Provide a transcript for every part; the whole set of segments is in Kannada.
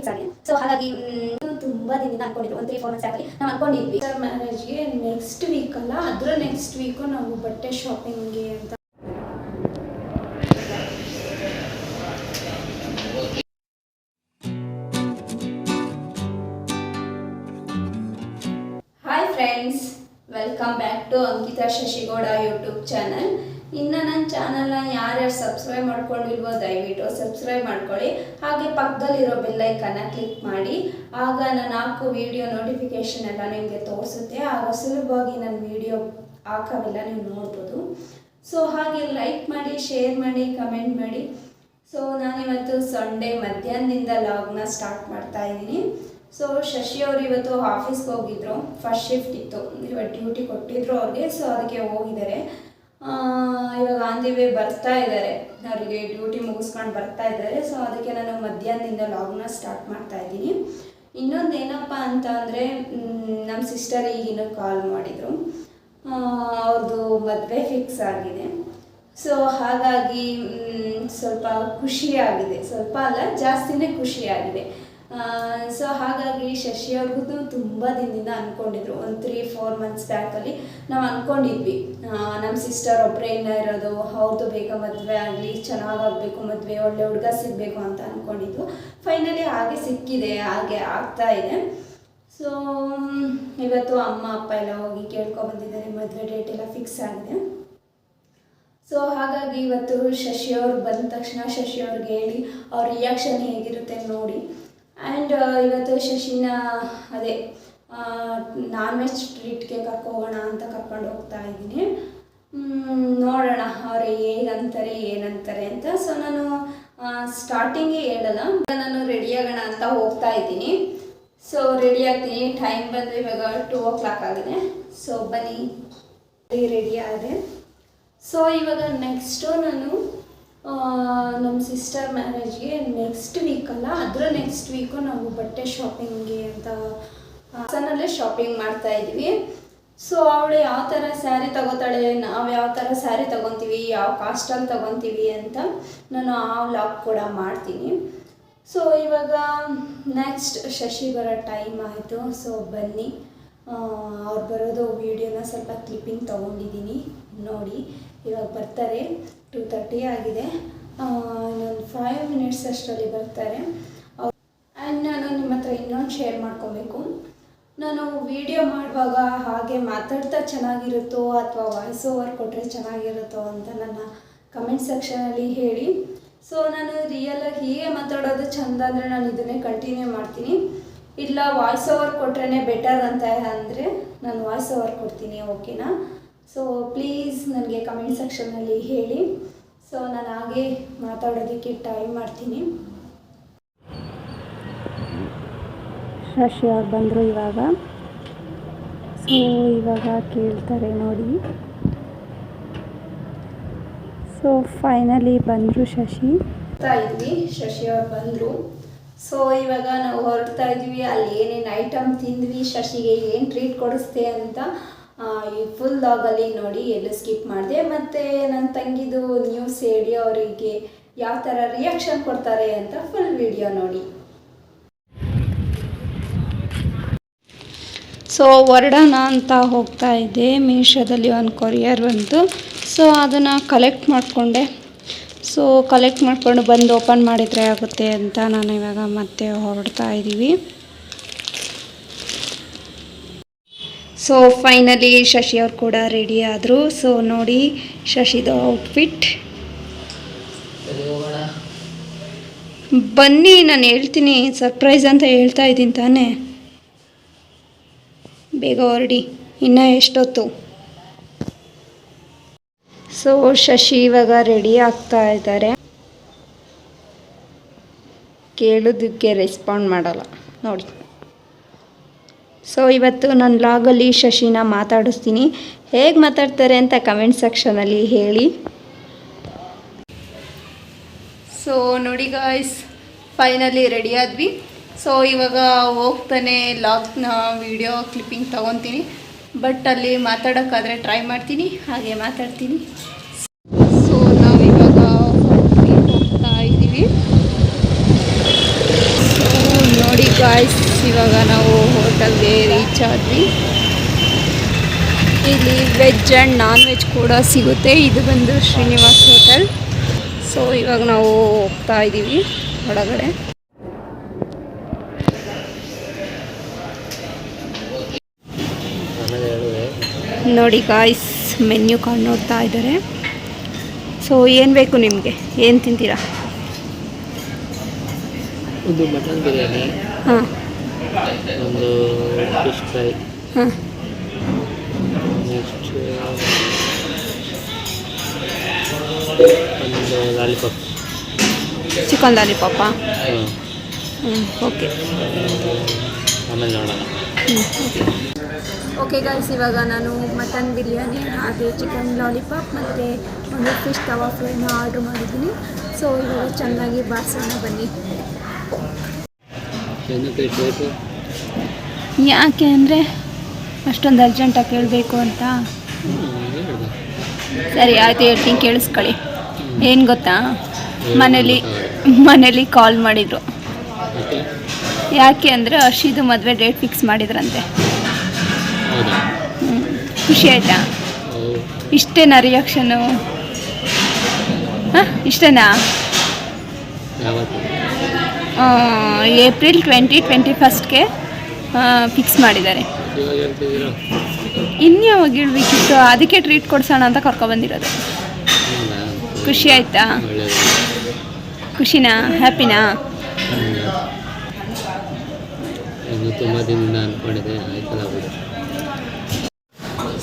ಫಿಕ್ಸ್ ಆಗಿದೆ. ಸೊ ಹಾಗಾಗಿ ತುಂಬಾ ದಿನದಿಂದ ಅನ್ಕೊಂಡಿದ್ರು, ಒಂದು 3-4 ಮಂತ್ಸ್ ಆಗಲಿ ನಾವು ಅನ್ಕೊಂಡಿದ್ವಿ ಸರ್ ಮ್ಯಾರೇಜ್ಗೆ ನೆಕ್ಸ್ಟ್ ವೀಕ್ ಅಲ್ಲ, ಅದರ ನೆಕ್ಸ್ಟ್ ವೀಕು ನಾವು ಬಟ್ಟೆ ಶಾಪಿಂಗ್ಗೆ ಅಂತ. Hi friends, welcome back to Ankita Shashigowda YouTube channel. ಇನ್ನು ನನ್ನ ಚಾನಲ್ನ ಯಾರ್ಯಾರು ಸಬ್ಸ್ಕ್ರೈಬ್ ಮಾಡ್ಕೊಂಡಿಲ್ವೋ ದಯವಿಟ್ಟು ಸಬ್ಸ್ಕ್ರೈಬ್ ಮಾಡ್ಕೊಳ್ಳಿ. ಹಾಗೆ ಪಕ್ಕದಲ್ಲಿರೋ ಬೆಲ್ಲೈಕನ್ನ ಕ್ಲಿಕ್ ಮಾಡಿ. ಆಗ ನಾನು ಹಾಕೋ ವಿಡಿಯೋ ನೋಟಿಫಿಕೇಷನ್ ಎಲ್ಲ ನಿಮಗೆ ತೋರಿಸುತ್ತೆ. ಆಗ ಸುಲಭವಾಗಿ ನನ್ನ ವಿಡಿಯೋ ಹಾಕೋವೆಲ್ಲ ನೀವು ನೋಡ್ಬೋದು. ಸೊ ಹಾಗೆ ಲೈಕ್ ಮಾಡಿ, ಶೇರ್ ಮಾಡಿ, ಕಮೆಂಟ್ ಮಾಡಿ. ಸೊ ನಾನಿವತ್ತು ಸಂಡೇ ಮಧ್ಯಾಹ್ನದಿಂದ ಲಾಗ್ನ ಸ್ಟಾರ್ಟ್ ಮಾಡ್ತಾ ಇದ್ದೀನಿ. ಸೊ ಶಶಿ ಅವರು ಇವತ್ತು ಆಫೀಸ್ಗೆ ಹೋಗಿದ್ರು, ಫಸ್ಟ್ ಶಿಫ್ಟ್ ಇತ್ತು, ಇವತ್ತು ಡ್ಯೂಟಿ ಕೊಟ್ಟಿದ್ರು ಅವ್ರಿಗೆ. ಸೊ ಅದಕ್ಕೆ ಹೋಗಿದ್ದಾರೆ. ಇವಾಗ ಆನ್ ದಿ ವೇ ಬರ್ತಾ ಇದ್ದಾರೆ, ಅವರಿಗೆ ಡ್ಯೂಟಿ ಮುಗಿಸ್ಕೊಂಡು ಬರ್ತಾ ಇದ್ದಾರೆ. ಸೊ ಅದಕ್ಕೆ ನಾನು ಮಧ್ಯಾಹ್ನದಿಂದ ಲಾಗ್ನ ಸ್ಟಾರ್ಟ್ ಮಾಡ್ತಾ ಇದ್ದೀನಿ. ಇನ್ನೊಂದು ಏನಪ್ಪ ಅಂತ ಅಂದರೆ, ನಮ್ಮ ಸಿಸ್ಟರ್ ಈಗಿನ ಕಾಲ್ ಮಾಡಿದರು, ಅವ್ರದ್ದು ಮದುವೆ ಫಿಕ್ಸ್ ಆಗಿದೆ. ಸೊ ಹಾಗಾಗಿ ಸ್ವಲ್ಪ ಖುಷಿಯಾಗಿದೆ, ಸ್ವಲ್ಪ ಅಲ್ಲ ಜಾಸ್ತಿನೇ ಖುಷಿಯಾಗಿದೆ. ಸೊ ಹಾಗಾಗಿ ಶಶಿ ಅವ್ರಿಗೂ ತುಂಬ ದಿನದಿಂದ ಅಂದ್ಕೊಂಡಿದ್ರು, ಒಂದು 3-4 ಮಂತ್ಸ್ ಬ್ಯಾಕಲ್ಲಿ ನಾವು ಅಂದ್ಕೊಂಡಿದ್ವಿ, ನಮ್ಮ ಸಿಸ್ಟರ್ ಒಬ್ಬರೇ ಇನ್ನ ಇರೋದು, ಅವ್ರದ್ದು ಬೇಗ ಮದುವೆ ಆಗಲಿ, ಚೆನ್ನಾಗಾಗಬೇಕು ಮದುವೆ, ಒಳ್ಳೆ ಹುಡುಗ ಸಿಗಬೇಕು ಅಂತ ಅಂದ್ಕೊಂಡಿದ್ದು. ಫೈನಲಿ ಹಾಗೆ ಸಿಕ್ಕಿದೆ, ಹಾಗೆ ಆಗ್ತಾ ಇದೆ. ಸೊ ಇವತ್ತು ಅಮ್ಮ ಅಪ್ಪ ಎಲ್ಲ ಹೋಗಿ ಕೇಳ್ಕೊಬಂದಿದ್ದಾರೆ, ಮದುವೆ ಡೇಟ್ ಎಲ್ಲ ಫಿಕ್ಸ್ ಆಗಿದೆ. ಸೊ ಹಾಗಾಗಿ ಇವತ್ತು ಶಶಿ ಅವ್ರು ಬಂದ ತಕ್ಷಣ ಶಶಿ ಅವ್ರಿಗೆ ಹೇಳಿ ಅವ್ರ ರಿಯಾಕ್ಷನ್ ಹೇಗಿರುತ್ತೆ ನೋಡಿ. ಆ್ಯಂಡ್ ಇವತ್ತು ಶಶಿನ ಅದೇ ನಾನ್ ವೆಜ್ ಟ್ರೀಟ್ಗೆ ಕರ್ಕೋಗೋಣ ಅಂತ ಕರ್ಕೊಂಡು ಹೋಗ್ತಾ ಇದ್ದೀನಿ. ನೋಡೋಣ ಅವ್ರು ಹೇಗಂತಾರೆ ಏನಂತಾರೆ ಅಂತ. ಸೊ ನಾನು ಸ್ಟಾರ್ಟಿಂಗೇ ಹೇಳಲ್ಲ, ನಾನು ರೆಡಿ ಆಗೋಣ ಅಂತ ಹೋಗ್ತಾ ಇದ್ದೀನಿ. ಸೊ ರೆಡಿ ಆಗ್ತೀನಿ, ಟೈಮ್ ಬಂದರೆ ಇವಾಗ 2 o'clock ಆಗಿದೆ. ಸೊ ಬನ್ನಿ, ರೆಡಿ ಆಗಿದೆ. ಸೊ ಇವಾಗ ನೆಕ್ಸ್ಟು ನಾನು ನಮ್ಮ ಸಿಸ್ಟರ್ ಮ್ಯಾರೇಜ್ಗೆ ನೆಕ್ಸ್ಟ್ ವೀಕ್ ಅಲ್ಲ, ಅದರ ನೆಕ್ಸ್ಟ್ ವೀಕು ನಾವು ಬಟ್ಟೆ ಶಾಪಿಂಗ್ಗೆ ಅಂತ ಹಾಸನಲ್ಲೇ ಶಾಪಿಂಗ್ ಮಾಡ್ತಾ ಇದ್ವಿ. ಸೊ ಅವಳು ಯಾವ ಥರ ಸ್ಯಾರಿ ತಗೋತಾಳೆ, ನಾವು ಯಾವ ಥರ ಸ್ಯಾರಿ ತೊಗೊತೀವಿ, ಯಾವ ಕಾಸ್ಟಲ್ಲಿ ತೊಗೊತೀವಿ ಅಂತ ನಾನು ಆ ವ್ಲಾಗ್ ಕೂಡ ಮಾಡ್ತೀನಿ. ಸೊ ಇವಾಗ ನೆಕ್ಸ್ಟ್ ಶಶಿ ಬರೋ ಟೈಮ್ ಆಯಿತು. ಸೊ ಬನ್ನಿ, ಅವ್ರು ಬರೋದು ವಿಡಿಯೋನ ಸ್ವಲ್ಪ ಕ್ಲಿಪ್ಪಿಂಗ್ ತೊಗೊಂಡಿದ್ದೀನಿ ನೋಡಿ. ಇವಾಗ ಬರ್ತಾರೆ, 2:30 ಆಗಿದೆ, ಇನ್ನೊಂದು 5 minutes ಅಷ್ಟರಲ್ಲಿ ಬರ್ತಾರೆ. ಆ್ಯಂಡ್ ನಾನು ನಿಮ್ಮ ಹತ್ರ ಇನ್ನೊಂದು ಶೇರ್ ಮಾಡ್ಕೊಬೇಕು. ನಾನು ವಿಡಿಯೋ ಮಾಡುವಾಗ ಹಾಗೆ ಮಾತಾಡ್ತಾ ಚೆನ್ನಾಗಿರುತ್ತೋ ಅಥವಾ ವಾಯ್ಸ್ ಓವರ್ ಕೊಟ್ಟರೆ ಚೆನ್ನಾಗಿರುತ್ತೋ ಅಂತ ನನ್ನ ಕಮೆಂಟ್ ಸೆಕ್ಷನಲ್ಲಿ ಹೇಳಿ. ಸೊ ನಾನು ರಿಯಲಾಗಿ ಹೀಗೆ ಮಾತಾಡೋದು ಚೆಂದ ಅಂದರೆ ನಾನು ಇದನ್ನೇ ಕಂಟಿನ್ಯೂ ಮಾಡ್ತೀನಿ. ಇಲ್ಲ ವಾಯ್ಸ್ ಓವರ್ ಕೊಟ್ರೇ ಬೆಟರ್ ಅಂತ ಅಂದರೆ ನಾನು ವಾಯ್ಸ್ ಓವರ್ ಕೊಡ್ತೀನಿ, ಓಕೆನಾ? ಸೊ ಪ್ಲೀಸ್ ನನಗೆ ಕಮೆಂಟ್ ಸೆಕ್ಷನ್ನಲ್ಲಿ ಹೇಳಿ. ಸೊ ನಾನು ಹಾಗೆ ಮಾತಾಡೋದಕ್ಕೆ ಟ್ರೈ ಮಾಡ್ತೀನಿ. ಶಶಿ ಅವ್ರು ಬಂದರು ಇವಾಗ. ಸೊ ಇವಾಗ ಕೇಳ್ತಾರೆ ನೋಡಿ. ಸೊ ಫೈನಲಿ ಬಂದರು ಶಶಿ. ಇದ್ವಿ, ಶಶಿ ಅವ್ರು ಬಂದರು. ಸೊ ಇವಾಗ ನಾವು ಹೊರಡ್ತಾ ಇದ್ವಿ. ಅಲ್ಲಿ ಏನೇನು ಐಟಮ್ ತಿಂದ್ವಿ, ಶಶಿಗೆ ಏನು ಟ್ರೀಟ್ ಕೊಡಿಸ್ದೆ ಅಂತ ಈ ಫುಲ್ ಲಾಗಲ್ಲಿ ನೋಡಿ, ಎಲ್ಲೂ ಸ್ಕಿಪ್ ಮಾಡಿದೆ. ಮತ್ತು ನನ್ನ ತಂಗಿದು ನ್ಯೂಸ್ ಹೇಳಿ ಅವರಿಗೆ ಯಾವ ಥರ ರಿಯಾಕ್ಷನ್ ಕೊಡ್ತಾರೆ ಅಂತ ಫುಲ್ ವಿಡಿಯೋ ನೋಡಿ. ಸೊ ಹೊರಡೋಣ ಅಂತ ಹೋಗ್ತಾ ಇದ್ದೆ, ಮೀಶೋದಲ್ಲಿ ಒಂದು ಕೊರಿಯರ್ ಬಂತು. ಸೊ ಅದನ್ನು ಕಲೆಕ್ಟ್ ಮಾಡಿಕೊಂಡೆ. ಸೊ ಕಲೆಕ್ಟ್ ಮಾಡಿಕೊಂಡು ಬಂದು ಓಪನ್ ಮಾಡಿದರೆ ಆಗುತ್ತೆ ಅಂತ ನಾನು ಇವಾಗ ಮತ್ತೆ ಹೊರಡ್ತಾ ಇದ್ದೀವಿ. ಸೊ ಫೈನಲಿ ಶಶಿ ಅವ್ರು ಕೂಡ ರೆಡಿ ಆದರು. ಸೊ ನೋಡಿ ಶಶಿದು ಔಟ್ಫಿಟ್. ಬನ್ನಿ, ನಾನು ಹೇಳ್ತೀನಿ, ಸರ್ಪ್ರೈಸ್ ಅಂತ ಹೇಳ್ತಾ ಇದ್ದೀನಿ ತಾನೇ. ಬೇಗ ಹೊರಡಿ, ಇನ್ನೂ ಎಷ್ಟೊತ್ತು. ಸೊ ಶಶಿ ಇವಾಗ ರೆಡಿ ಆಗ್ತಾ ಇದ್ದಾರೆ. ಕೇಳೋದಕ್ಕೆ ರೆಸ್ಪಾಂಡ್ ಮಾಡಲ್ಲ ನೋಡಿ. ಸೊ ಇವತ್ತು ನನ್ನ ಲಾಗಲ್ಲಿ ಶಶಿನ ಮಾತಾಡಿಸ್ತೀನಿ. ಹೇಗೆ ಮಾತಾಡ್ತಾರೆ ಅಂತ ಕಮೆಂಟ್ ಸೆಕ್ಷನಲ್ಲಿ ಹೇಳಿ. ಸೊ ನೋಡಿ ಗಾಯ್ಸ್, ಫೈನಲಿ ರೆಡಿ ಆದ್ವಿ. ಸೊ ಇವಾಗ ಹೋಗ್ತಾನೆ ಲಾಗ್ನ ವಿಡಿಯೋ ಕ್ಲಿಪ್ಪಿಂಗ್ ತೊಗೊತೀನಿ. ಬಟ್ ಅಲ್ಲಿ ಮಾತಾಡೋಕ್ಕಾದರೆ ಟ್ರೈ ಮಾಡ್ತೀನಿ, ಹಾಗೆ ಮಾತಾಡ್ತೀನಿ. ಸೊ ನಾವಿವಾಗ ಹೋಗ್ತಾ ಇದ್ದೀವಿ. ಗಾಯ್ಸ್ ಇವಾಗ ನಾವು ಹೋಟೆಲ್ಗೆ ರೀಚ್ ಆದ್ವಿ. ಇಲ್ಲಿ ವೆಜ್ ಆ್ಯಂಡ್ ನಾನ್ ವೆಜ್ ಕೂಡ ಸಿಗುತ್ತೆ. ಇದು ಬಂದು ಶ್ರೀನಿವಾಸ್ ಹೋಟೆಲ್. ಸೊ ಇವಾಗ ನಾವು ಹೋಗ್ತಾ ಇದ್ದೀವಿ ಒಳಗಡೆ. ನೋಡಿ ಗಾಯ್ಸ್ ಮೆನ್ಯೂ ಕಾರ್ಡ್ ನೋಡ್ತಾ ಇದ್ದಾರೆ. ಸೊ ಏನು ಬೇಕು ನಿಮಗೆ, ಏನು ತಿಂತೀರಾ? ಒಂದು ಮಟನ್ ಬಿರಿಯಾನಿ, ಹಾಂ, ಒಂದು ಫಿಶ್ ಫ್ರೈ, ಹಾಂ, ನೆಕ್ಸ್ಟ್ ಒಂದು ಲಾಲಿಪಾಪ್. ಚಿಕನ್ ಲಾಲಿಪಾಪಾ? ಹಾಂ, ಓಕೆ. ಆಮೇಲೆ ನೋಡೋಣ. ಓಕೆ ಗಾಯ್ಸ್, ಇವಾಗ ನಾನು ಮಟನ್ ಬಿರಿಯಾನಿ ಹಾಗೆ ಚಿಕನ್ ಲಾಲಿಪಾಪ್ ಮತ್ತು ಒಂದು ಫಿಶ್ ತವಾ ಫ್ರೈನ ಆರ್ಡ್ರ್ ಮಾಡಿದ್ದೀನಿ. ಸೊ ಇವಾಗ ಚೆನ್ನಾಗಿ ಬಾರಿಸೋಣ ಬನ್ನಿ. ಯಾಕೆ ಅಂದರೆ ಅಷ್ಟೊಂದು ಅರ್ಜೆಂಟಾಗಿ ಕೇಳಬೇಕು ಅಂತ. ಸರಿ ಆಯಿತು, ಹೇಳ್ತೀನಿ ಕೇಳಿಸ್ಕೊಳ್ಳಿ. ಏನು ಗೊತ್ತಾ, ಮನೇಲಿ ಕಾಲ್ ಮಾಡಿದರು. ಯಾಕೆ ಅಂದರೆ ಹರ್ಷಿದು ಮದುವೆ ಡೇಟ್ ಫಿಕ್ಸ್ ಮಾಡಿದ್ರಂತೆ. ಖುಷಿ ಆಯಿತಾ? ಇಷ್ಟೇನಾ ರಿಯಾಕ್ಷನು? ಹಾಂ, ಇಷ್ಟೇನಾ? ಏಪ್ರಿಲ್ 2021ಗೆ ಫಿಕ್ಸ್ ಮಾಡಿದ್ದಾರೆ. ಇನ್ಯಾವಾಗ ಹೇಳ್ಬೇಕಿತ್ತು, ಅದಕ್ಕೆ ಟ್ರೀಟ್ ಕೊಡ್ಸೋಣ ಅಂತ ಕರ್ಕೊಬಂದಿರೋದು. ಖುಷಿ ಆಯಿತಾ? ಖುಷಿನಾ? ಹ್ಯಾಪಿನಾ? ತುಂಬ ದಿನದಿಂದ ಅಂದ್ಕೊಂಡಿದ್ದೆ, ಆಯ್ತಲ್ಲ ಬಿಡು.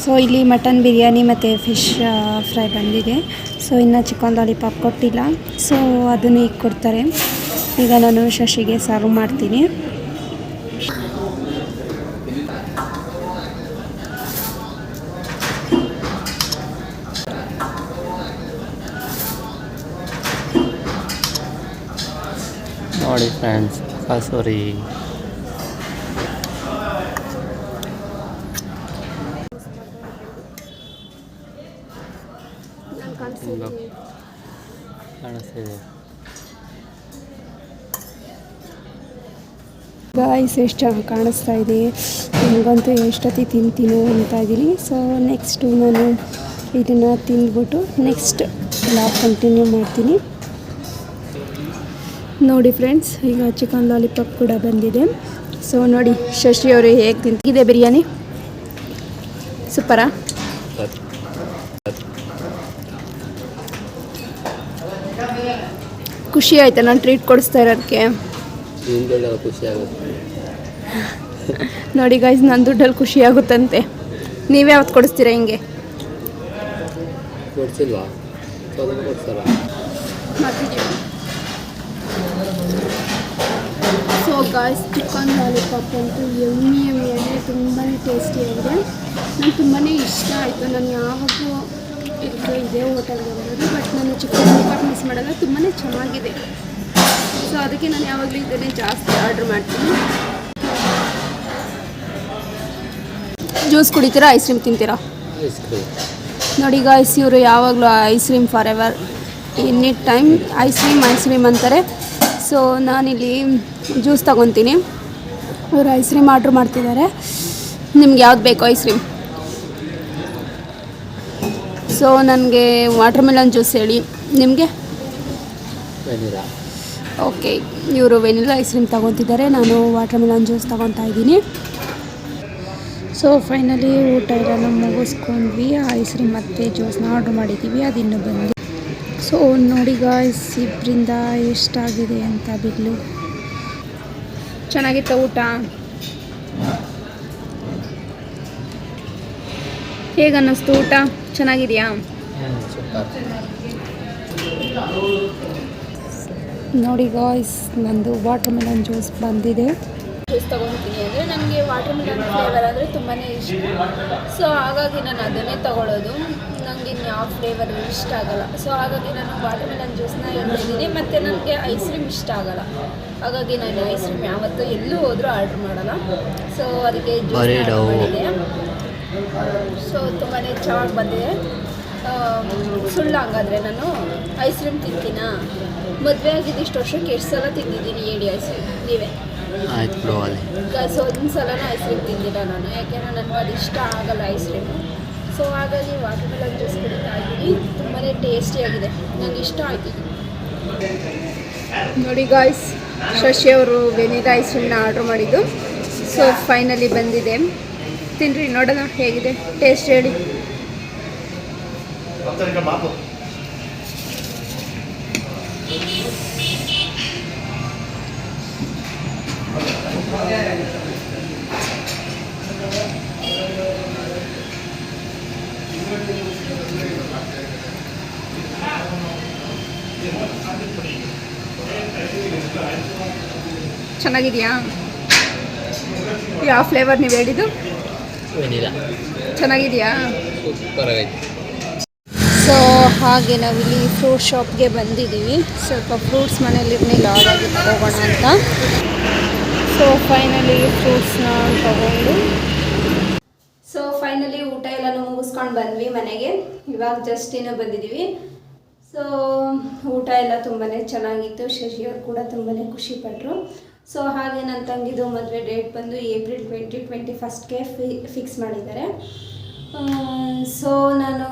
ಸೊ ಇಲ್ಲಿ ಮಟನ್ ಬಿರಿಯಾನಿ ಮತ್ತು ಫಿಶ್ ಫ್ರೈ ಬಂದಿದೆ. ಸೊ ಇನ್ನು ಚಿಕನ್ ಲಾಲಿಪಾಪ್ ಕೊಟ್ಟಿಲ್ಲ. ಸೊ ಅದನ್ನು ಈಗ ಕೊಡ್ತಾರೆ. ಈಗ ನಾನು ಶಶಿಗೆ ಸರ್ವ್ ಮಾಡ್ತೀನಿ. ನೋಡಿ ಫ್ರೆಂಡ್ಸ್, ಕಸೂರಿ. ಕಾಣಿಸ್ತಿದೆ ಗಾಯ್ಸ್, ಎಷ್ಟು ಚೆನ್ನಾಗಿ ಕಾಣಿಸ್ತಾ ಇದೆ. ನನಗಂತೂ ಎಷ್ಟೊತ್ತಿ ತಿಂತೀನೋ ಅಂತ ಇದ್ದೀನಿ. ಸೊ ನೆಕ್ಸ್ಟು ನಾನು ಇದನ್ನು ತಿಂದ್ಬಿಟ್ಟು ನೆಕ್ಸ್ಟ್ ಬ್ಲಾಗ್ ಕಂಟಿನ್ಯೂ ಮಾಡ್ತೀನಿ. ನೋಡಿ ಫ್ರೆಂಡ್ಸ್, ಈಗ ಚಿಕನ್ ಲಾಲಿಪಾಪ್ ಕೂಡ ಬಂದಿದೆ. ಸೊ ನೋಡಿ ಶಶಿ ಅವರು ಹೇಗೆ ತಿಂತಿದೆ ಬಿರಿಯಾನಿ. ಸೂಪರಾ? ಖುಷಿ ಆಯ್ತಾ ನಾನು ಟ್ರೀಟ್ ಕೊಡಿಸ್ತಾ ಇರೋದಕ್ಕೆ? ಖುಷಿ ಆಗುತ್ತೆ. ನೋಡಿ ಗೈಸ್, ನನ್ನ ದುಡ್ಡಲ್ಲಿ ಖುಷಿ ಆಗುತ್ತಂತೆ. ನೀವೇ ಯಾವತ್ತು ಕೊಡಿಸ್ತೀರಾ ಹಿಂಗೆ? ಕೊಡ್ಸಿಲ್ವಾ? ಕೊಡ್ತಾರ. ಸೊ ಗಾಯ್ಸ್, ಚಿಕನ್ ಲಾಲಿಪಾಪ್ ಅಂತೂ ಎಮ್ಮಿ ಅಂದರೆ ತುಂಬಾ ಟೇಸ್ಟಿಯಾಗಿದೆ. ನಂಗೆ ತುಂಬಾ ಇಷ್ಟ ಆಯಿತು. ನಾನು ಯಾವಾಗಲೂ ಇದೇ ಹೋಟೆಲ್ಗೆ ಬರೋದು, ಬಟ್ ನಾನು ಚಿಕನ್ ಲಾಲಿಪಾಪ್ ಮಿಸ್ ಮಾಡಲ್ಲ. ತುಂಬಾ ಚೆನ್ನಾಗಿದೆ. ಸೊ ಅದಕ್ಕೆ ನಾನು ಯಾವಾಗಲೂ ಇದನ್ನೇ ಜಾಸ್ತಿ ಆರ್ಡ್ರ್ ಮಾಡ್ತೀನಿ. ಜ್ಯೂಸ್ ಕುಡಿತೀರಾ? ಐಸ್ ಕ್ರೀಮ್ ತಿಂತೀರಾ? ನೋಡಿ ಗಾಯ್ಸ್, ಇವರು ಯಾವಾಗಲೂ ice cream for ever, any time ice cream ಅಂತಾರೆ. ಸೊ ನಾನಿಲ್ಲಿ ಜ್ಯೂಸ್ ತೊಗೊತೀನಿ. ಇವರು ಐಸ್ ಕ್ರೀಮ್ ಆರ್ಡ್ರ್ ಮಾಡ್ತಿದ್ದಾರೆ. ನಿಮ್ಗೆ ಯಾವ್ದು ಬೇಕು ಐಸ್ ಕ್ರೀಮ್? ಸೊ ನನಗೆ ವಾಟರ್ ಮೆಲನ್ ಜ್ಯೂಸ್ ಹೇಳಿ. ನಿಮಗೆ? ಓಕೆ, ಇವರು ವೆನಿಲಾ ಐಸ್ ಕ್ರೀಮ್ ತೊಗೊತಿದ್ದಾರೆ. ನಾನು ವಾಟರ್ ಮೆಲನ್ ಜ್ಯೂಸ್ ತೊಗೊತಾ ಇದ್ದೀನಿ. ಸೊ ಫೈನಲಿ ಊಟ ಎಲ್ಲ ಮುಗಿಸ್ಕೊಂಡ್ವಿ. ಐಸ್ ಕ್ರೀಮ್ ಮತ್ತು ಜ್ಯೂಸ್ನ ಆರ್ಡ್ರ್ ಮಾಡಿದ್ದೀವಿ, ಅದಿನ್ನೂ ಬಂದು. ಸೊ ನೋಡಿ ಗಾಯ್ಸ್, ಇಬ್ಬರಿಂದ ಎಷ್ಟಾಗಿದೆ ಅಂತ ಬಿಲ್ಲು. ಚೆನ್ನಾಗಿತ್ತ ಊಟ? ಹೇಗನ್ನಿಸ್ತು ಊಟ? ಚೆನ್ನಾಗಿದೆಯಾ? ನೋಡಿ ಗಾಯ್ಸ್, ನಂದು ವಾಟರ್ ಮೆಲನ್ ಜ್ಯೂಸ್ ಬಂದಿದೆ. ಜ್ಯೂಸ್ ತೊಗೊತೀನಿ ಅಂದರೆ ನನಗೆ ವಾಟರ್ ಮೆಲನ್ ಫ್ಲೇವರ್ ಅಂದರೆ ತುಂಬಾ ಇಷ್ಟ. ಸೊ ಹಾಗಾಗಿ ನಾನು ಅದನ್ನೇ ತೊಗೊಳ್ಳೋದು. ನನಗೆ ಇನ್ಯಾವ ಫ್ಲೇವರ್ ಇಷ್ಟ ಆಗಲ್ಲ. ಸೊ ಹಾಗಾಗಿ ನಾನು ವಾಟರ್ ಮೆಲನ್ ಜ್ಯೂಸ್ನ ಹೇಳ್ತಿದ್ದೀನಿ. ಮತ್ತು ನನಗೆ ಐಸ್ ಕ್ರೀಮ್ ಇಷ್ಟ ಆಗಲ್ಲ. ಹಾಗಾಗಿ ನಾನು ಐಸ್ ಕ್ರೀಮ್ ಯಾವತ್ತೂ ಎಲ್ಲೂ ಹೋದರೂ ಆರ್ಡ್ರ್ ಮಾಡಲ್ಲ. ಸೊ ಅದಕ್ಕೆ ಜ್ಯೂಸ್ ಮಾಡಿದೆ. ಸೊ ತುಂಬಾ ಚೆನ್ನಾಗಿ ಬಂದಿದೆ. ಸುಳ್ಳು ಹಂಗಾದರೆ ನಾನು ಐಸ್ ಕ್ರೀಮ್ ತಿಂತೀನಾ? ಮದುವೆ ಆಗಿದ್ದು ಇಷ್ಟು ವರ್ಷಕ್ಕೆ ಎಷ್ಟು ಸಲ ತಿಂದಿದ್ದೀನಿ ಹೇಳಿ ಐಸ್ ಕ್ರೀಮ್ ನೀವೇ? ಆಯ್ತು ಬಿಡು ಅಲ್ಲಿ. ಗೈಸ್ ಒಂದು ಸಲನೂ ಐಸ್ ಕ್ರೀಮ್ ತಿಂದಿಲ್ಲ ನಾನು, ಯಾಕೆಂದರೆ ನನಗೆ ಅದು ಇಷ್ಟ ಆಗಲ್ಲ ಐಸ್ ಕ್ರೀಮು. ಸೊ ಹಾಗಾಗಿ ವಾಟರ್ ಮೆಲನ್ ಜ್ಯೂಸ್ ಕುಡಿತಾ ಇದ್ದೀನಿ. ತುಂಬಾ ಟೇಸ್ಟಿಯಾಗಿದೆ, ನನಗೆ ಇಷ್ಟ ಆಯ್ತು ಇದು. ನೋಡಿ ಗಾಯ್ಸ್, ಶಶಿ ಅವರು ವೆನಿಲಾ ಐಸ್ ಕ್ರೀಮ್ನ ಆರ್ಡ್ರ್ ಮಾಡಿದ್ದು. ಸೊ ಫೈನಲಿ ಬಂದಿದೆ, ತಿನ್ನಿರಿ ನೋಡೋಣ ಹೇಗಿದೆ ಟೇಸ್ಟ್ ಹೇಳಿ. ಚೆನ್ನಾಗಿದೆಯಾ? ಯಾವ ಫ್ಲೇವರ್ ನೀವು ಹೇಳಿದ್ದು? ವೆನಿಲಾ ಚೆನ್ನಾಗಿದೆಯಾ? ಸೂಪರ್ ಆಗೈತೆ. ಸೊ ಹಾಗೆ ನಾವಿಲ್ಲಿ ಫ್ರೂಟ್ ಶಾಪ್ಗೆ ಬಂದಿದ್ದೀವಿ. ಸ್ವಲ್ಪ ಫ್ರೂಟ್ಸ್ ಮನೇಲಿ ಇರಲಿಲ್ಲ, ಹಾಗಾಗಿ ತಗೋಣ ಅಂತ. ಸೊ ಫೈನಲಿ ಫ್ರೂಟ್ಸ್ನ ತಗೊಂಡು ಫೈನಲಿ ಊಟ ಎಲ್ಲನೂ ಮುಗಿಸ್ಕೊಂಡು ಬಂದ್ವಿ ಮನೆಗೆ. ಇವಾಗ ಜಸ್ಟ್ ಏನೋ ಬಂದಿದ್ದೀವಿ. ಸೊ ಊಟ ಎಲ್ಲ ತುಂಬಾ ಚೆನ್ನಾಗಿತ್ತು. ಶಶಿಯವರು ಕೂಡ ತುಂಬಾ ಖುಷಿಪಟ್ಟರು. ಸೊ ಹಾಗೆ ನನ್ನ ತಂಗಿದು ಮದುವೆ ಡೇಟ್ ಬಂದು ಏಪ್ರಿಲ್ 2021ಗೆ ಫಿಕ್ಸ್ ಮಾಡಿದ್ದಾರೆ. ಸೊ ನಾನು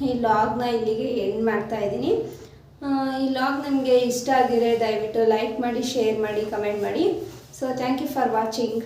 ಈ ಲಾಗ್ನ ಇಲ್ಲಿಗೆ ಎಂಡ್ ಮಾಡ್ತಾಯಿದ್ದೀನಿ. ಈ ಲಾಗ್ ನಿಮಗೆ ಇಷ್ಟ ಆಗಿದ್ರೆ ದಯವಿಟ್ಟು ಲೈಕ್ ಮಾಡಿ, ಶೇರ್ ಮಾಡಿ, ಕಮೆಂಟ್ ಮಾಡಿ. So thank you for watching.